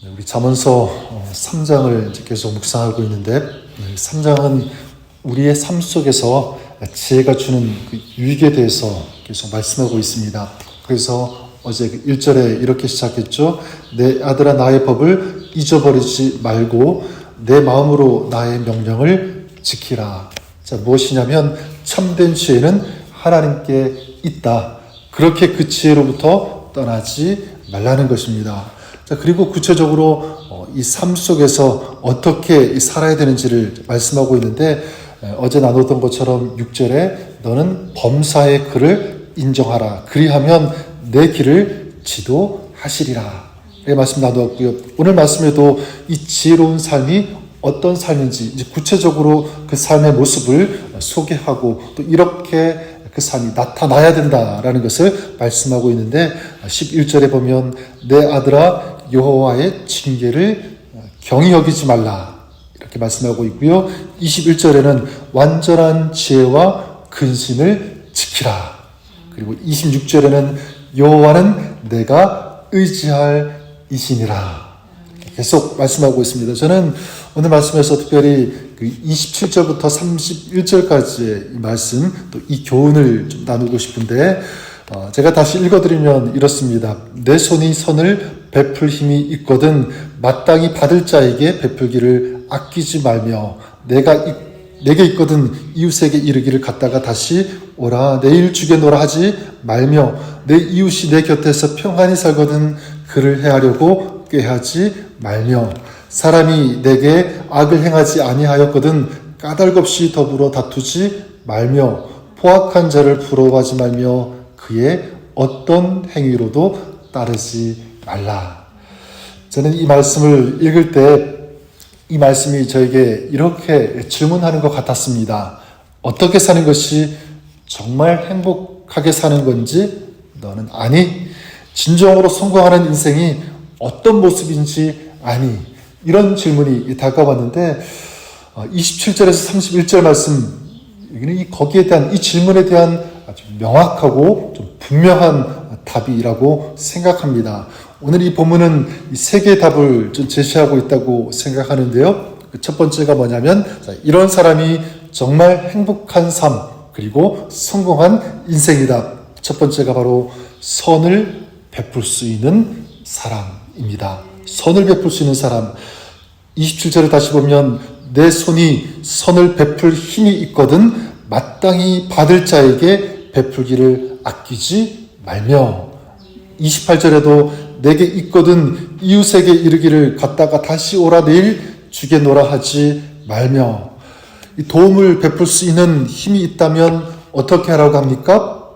우리 잠언서 3장을 계속 묵상하고 있는데 3장은 우리의 삶 속에서 지혜가 주는 그 유익에 대해서 계속 말씀하고 있습니다. 그래서 어제 1절에 이렇게 시작했죠. 내 아들아 나의 법을 잊어버리지 말고 내 마음으로 나의 명령을 지키라. 자, 무엇이냐면 참된 지혜는 하나님께 있다. 그렇게 그 지혜로부터 떠나지 말라는 것입니다. 자, 그리고 구체적으로 이 삶 속에서 어떻게 살아야 되는지를 말씀하고 있는데 어제 나눴던 것처럼 6절에 너는 범사의 그를 인정하라. 그리하면 내 길을 지도하시리라. 이 말씀 나누었고요. 오늘 말씀에도 이 지혜로운 삶이 어떤 삶인지 이제 구체적으로 그 삶의 모습을 소개하고 또 이렇게 그 삶이 나타나야 된다라는 것을 말씀하고 있는데 11절에 보면 내 아들아 여호와의 징계를 경히 여기지 말라 이렇게 말씀하고 있고요. 21절에는 완전한 지혜와 근신을 지키라. 그리고 26절에는 여호와는 내가 의지할 이신이라 계속 말씀하고 있습니다. 저는 오늘 말씀에서 특별히 27절부터 31절까지의 이 말씀, 또 이 교훈을 좀 나누고 싶은데, 제가 다시 읽어드리면 이렇습니다. 내 손이 선을 베풀 힘이 있거든 마땅히 받을 자에게 베풀기를 아끼지 말며 내게 있거든 이웃에게 이르기를 갔다가 다시 오라 내일 주게노라 하지 말며 내 이웃이 내 곁에서 평안히 살거든 그를 해하려고 꾀하지 말며 사람이 내게 악을 행하지 아니하였거든 까닭없이 더불어 다투지 말며 포악한 자를 부러워하지 말며 그의 어떤 행위로도 따르지 말라. 저는 이 말씀을 읽을 때 이 말씀이 저에게 이렇게 질문하는 것 같았습니다. 어떻게 사는 것이 정말 행복하게 사는 건지 너는 아니? 진정으로 성공하는 인생이 어떤 모습인지 아니? 이런 질문이 다가왔는데 27절에서 31절 말씀 여기는 거기에 대한 이 질문에 대한 아주 명확하고 좀 분명한 답이라고 생각합니다. 오늘 이 본문은 이 세 개의 답을 좀 제시하고 있다고 생각하는데요. 첫 번째가 뭐냐면 이런 사람이 정말 행복한 삶 그리고 성공한 인생이다. 첫 번째가 바로 선을 베풀 수 있는 사람입니다. 선을 베풀 수 있는 사람. 27절을 다시 보면 내 손이 선을 베풀 힘이 있거든 마땅히 받을 자에게 베풀기를 아끼지 말며 28절에도 내게 있거든 이웃에게 이르기를 갔다가 다시 오라 내일 주게노라 하지 말며 이 도움을 베풀 수 있는 힘이 있다면 어떻게 하라고 합니까?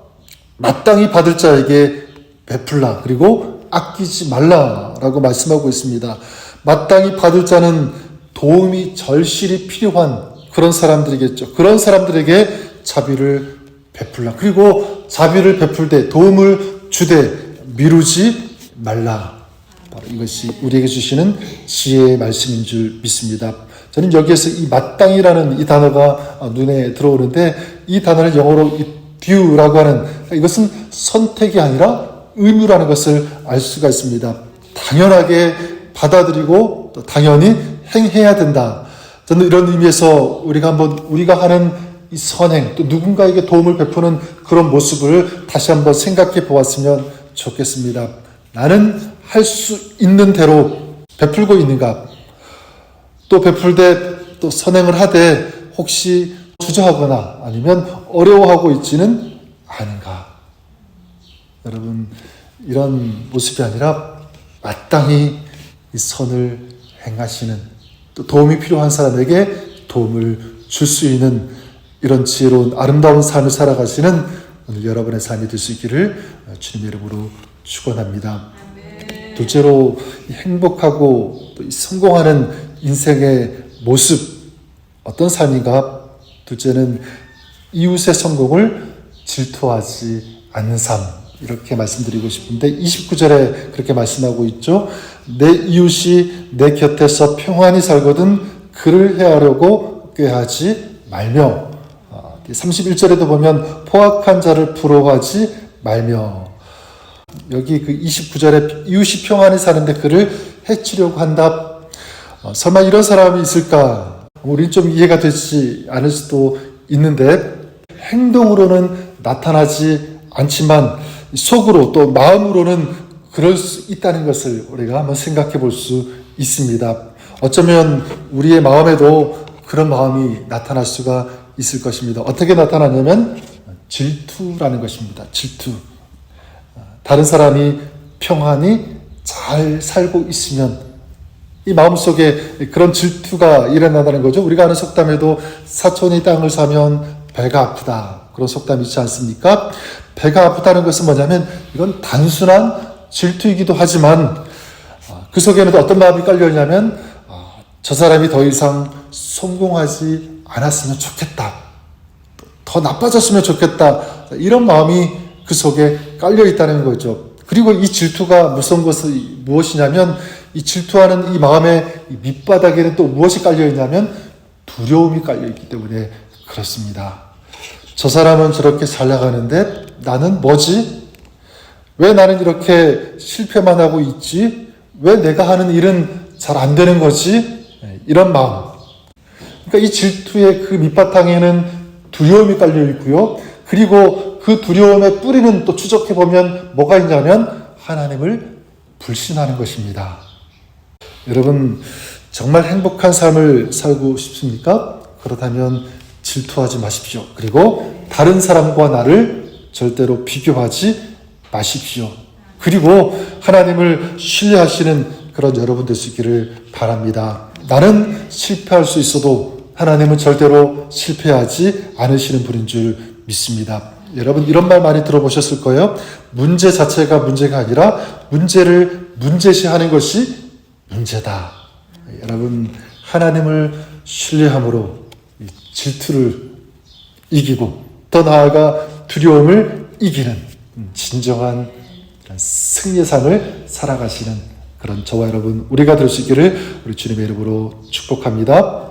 마땅히 받을 자에게 베풀라 그리고 아끼지 말라라고 말씀하고 있습니다. 마땅히 받을 자는 도움이 절실히 필요한 그런 사람들이겠죠. 그런 사람들에게 자비를 베풀라. 그리고 자비를 베풀 때 도움을 주되 미루지 말라. 바로 이것이 우리에게 주시는 지혜의 말씀인 줄 믿습니다. 저는 여기에서 이 마땅히라는 이 단어가 눈에 들어오는데 이 단어를 영어로 due라고 하는 이것은 선택이 아니라 의무라는 것을 알 수가 있습니다. 당연하게 받아들이고 또 당연히 행해야 된다. 저는 이런 의미에서 우리가 하는 이 선행 또 누군가에게 도움을 베푸는 그런 모습을 다시 한번 생각해 보았으면 좋겠습니다. 나는 할 수 있는 대로 베풀고 있는가? 또 베풀되 또 선행을 하되 혹시 주저하거나 아니면 어려워하고 있지는 않은가? 여러분 이런 모습이 아니라 마땅히 이 선을 행하시는 또 도움이 필요한 사람에게 도움을 줄 수 있는 이런 지혜로운 아름다운 삶을 살아가시는 오늘 여러분의 삶이 될 수 있기를 주님의 이름으로 축원합니다. 둘째로 행복하고 또 성공하는 인생의 모습 어떤 삶인가? 둘째는 이웃의 성공을 질투하지 않는 삶 이렇게 말씀드리고 싶은데 29절에 그렇게 말씀하고 있죠. 내 이웃이 내 곁에서 평안히 살거든 그를 해하려고 꾀하지 말며 31절에도 보면 포악한 자를 부러워하지 말며 여기 그 29절에 이웃이 평안히 사는데 그를 해치려고 한다. 설마 이런 사람이 있을까? 우린 좀 이해가 되지 않을 수도 있는데 행동으로는 나타나지 않지만 속으로 또 마음으로는 그럴 수 있다는 것을 우리가 한번 생각해 볼 수 있습니다. 어쩌면 우리의 마음에도 그런 마음이 나타날 수가 있을 것입니다. 어떻게 나타나냐면 질투라는 것입니다. 질투. 다른 사람이 평안히 잘 살고 있으면 이 마음속에 그런 질투가 일어나다는 거죠. 우리가 아는 속담에도 사촌이 땅을 사면 배가 아프다. 그런 속담이 있지 않습니까? 배가 아프다는 것은 뭐냐면 이건 단순한 질투이기도 하지만 그 속에는 어떤 마음이 깔려있냐면 저 사람이 더 이상 성공하지 않았으면 좋겠다. 더 나빠졌으면 좋겠다. 이런 마음이 그 속에 깔려있다는 거죠. 그리고 이 질투가 무서운 것은 무엇이냐면 이 질투하는 이 마음의 밑바닥에는 또 무엇이 깔려있냐면 두려움이 깔려있기 때문에 그렇습니다. 저 사람은 저렇게 잘 나가는데 나는 뭐지? 왜 나는 이렇게 실패만 하고 있지? 왜 내가 하는 일은 잘 안 되는 거지? 이런 마음. 그러니까 이 질투의 그 밑바탕에는 두려움이 깔려 있고요. 그리고 그 두려움의 뿌리는 또 추적해 보면 뭐가 있냐면 하나님을 불신하는 것입니다. 여러분 정말 행복한 삶을 살고 싶습니까? 그렇다면 질투하지 마십시오. 그리고 다른 사람과 나를 절대로 비교하지 마십시오. 그리고 하나님을 신뢰하시는 그런 여러분 될 수 있기를 바랍니다. 나는 실패할 수 있어도 하나님은 절대로 실패하지 않으시는 분인 줄 믿습니다. 여러분 이런 말 많이 들어보셨을 거예요. 문제 자체가 문제가 아니라 문제를 문제시하는 것이 문제다. 여러분 하나님을 신뢰함으로 질투를 이기고 더 나아가 두려움을 이기는 진정한 승리의 삶을 살아가시는 그런 저와 여러분 우리가 될 수 있기를 우리 주님의 이름으로 축복합니다.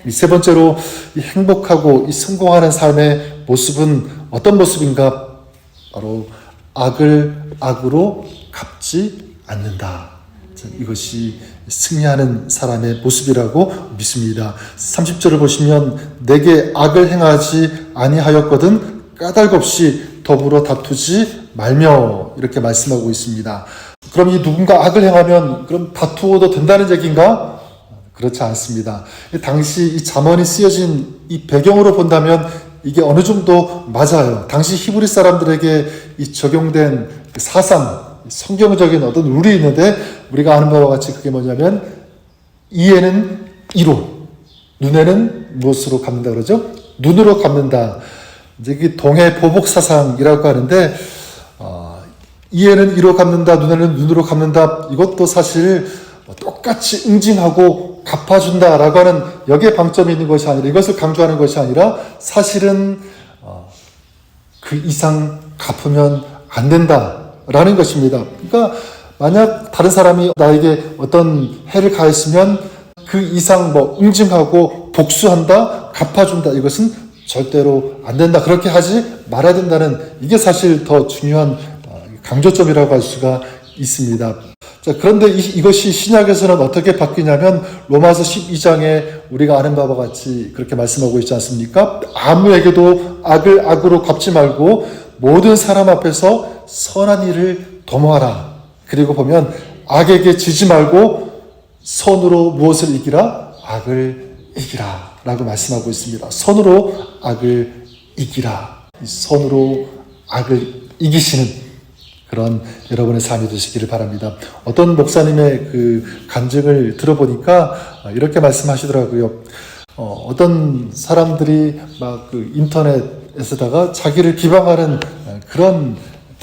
이 세 번째로 이 행복하고 이 성공하는 삶의 모습은 어떤 모습인가? 바로 악을 악으로 갚지 않는다. 이것이 승리하는 사람의 모습이라고 믿습니다. 30절을 보시면 내게 악을 행하지 아니하였거든 까닭없이 더불어 다투지 말며 이렇게 말씀하고 있습니다. 그럼 이 누군가 악을 행하면 그럼 다투어도 된다는 얘기인가? 그렇지 않습니다. 당시 이 잠언이 쓰여진 이 배경으로 본다면 이게 어느 정도 맞아요. 당시 히브리 사람들에게 이 적용된 사상, 성경적인 어떤 룰이 있는데 우리가 아는 바와 같이 그게 뭐냐면 이에는 이로, 눈에는 무엇으로 갚는다 그러죠? 눈으로 갚는다. 이제 그 동해 보복 사상이라고 하는데 이에는 이로 갚는다, 눈에는 눈으로 갚는다. 이것도 사실 똑같이 응징하고 갚아준다라고 하는 여기에 방점이 있는 것이 아니라 이것을 강조하는 것이 아니라 사실은 그 이상 갚으면 안 된다라는 것입니다. 그러니까 만약 다른 사람이 나에게 어떤 해를 가했으면 그 이상 응징하고 복수한다, 갚아준다 이것은 절대로 안 된다. 그렇게 하지 말아야 된다는 이게 사실 더 중요한 강조점이라고 할 수가 있습니다. 자, 그런데 이것이 신약에서는 어떻게 바뀌냐면 로마서 12장에 우리가 아는 바와 같이 그렇게 말씀하고 있지 않습니까? 아무에게도 악을 악으로 갚지 말고 모든 사람 앞에서 선한 일을 도모하라. 그리고 보면 악에게 지지 말고 선으로 무엇을 이기라? 악을 이기라 라고 말씀하고 있습니다. 선으로 악을 이기라. 선으로 악을 이기시는 그런 여러분의 삶이 되시기를 바랍니다. 어떤 목사님의 그 간증을 들어보니까 이렇게 말씀하시더라고요. 어떤 사람들이 막 그 인터넷에서다가 자기를 비방하는 그런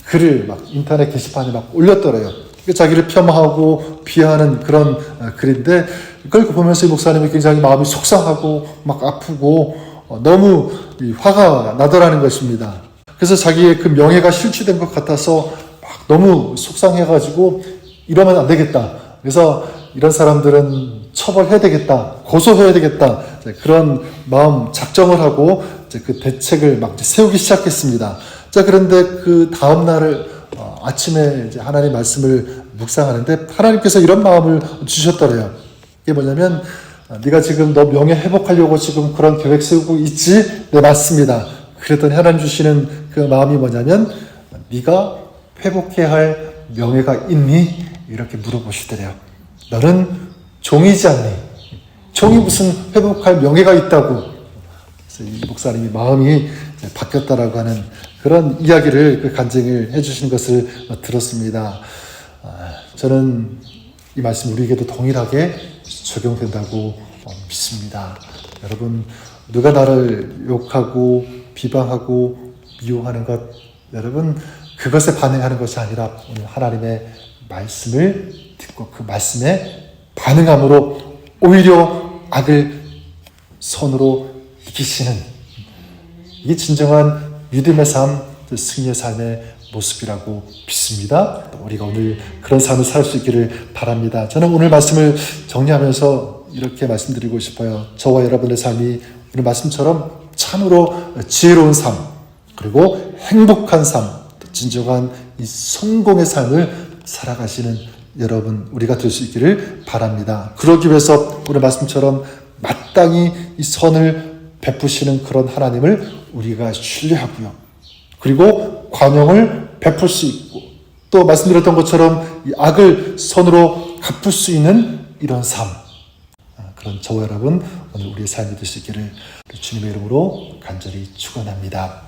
글을 막 인터넷 게시판에 막 올렸더래요. 자기를 폄하하고 비하하는 그런 글인데 그걸 보면서 이 목사님이 굉장히 마음이 속상하고 막 아프고 너무 화가 나더라는 것입니다. 그래서 자기의 그 명예가 실추된 것 같아서 막 너무 속상해가지고 이러면 안 되겠다. 그래서 이런 사람들은 처벌해야 되겠다. 고소해야 되겠다. 그런 마음 작정을 하고 이제 그 대책을 막 세우기 시작했습니다. 자, 그런데 그 다음 날을 아침에 이제 하나님 말씀을 묵상하는데 하나님께서 이런 마음을 주셨더래요. 이게 뭐냐면 네가 지금 너 명예 회복하려고 지금 그런 계획 세우고 있지? 네, 맞습니다. 그랬더니 하나님 주시는 그 마음이 뭐냐면 네가 회복해야 할 명예가 있니? 이렇게 물어보시더래요. 너는 종이지 않니? 종이 무슨 회복할 명예가 있다고. 그래서 이 목사님이 마음이 바뀌었다라고 하는 그런 이야기를 그 간증을 해주신 것을 들었습니다. 저는 이 말씀 우리에게도 동일하게 적용된다고 믿습니다. 여러분, 누가 나를 욕하고 비방하고 미워하는 것, 여러분 그것에 반응하는 것이 아니라 오늘 하나님의 말씀을 듣고 그 말씀에 반응함으로 오히려 악을 선으로 이기시는, 이게 진정한 믿음의 삶, 승리의 삶의 모습이라고 믿습니다. 우리가 오늘 그런 삶을 살 수 있기를 바랍니다. 저는 오늘 말씀을 정리하면서 이렇게 말씀드리고 싶어요. 저와 여러분의 삶이 오늘 말씀처럼 참으로 지혜로운 삶, 그리고 행복한 삶, 진정한 이 성공의 삶을 살아가시는 여러분, 우리가 될 수 있기를 바랍니다. 그러기 위해서 오늘 말씀처럼 마땅히 이 선을 베푸시는 그런 하나님을 우리가 신뢰하고요. 그리고 관용을 베풀 수 있고, 또 말씀드렸던 것처럼 이 악을 선으로 갚을 수 있는 이런 삶, 그런 저와 여러분 오늘 우리의 삶이 되시기를 주님의 이름으로 간절히 축원합니다.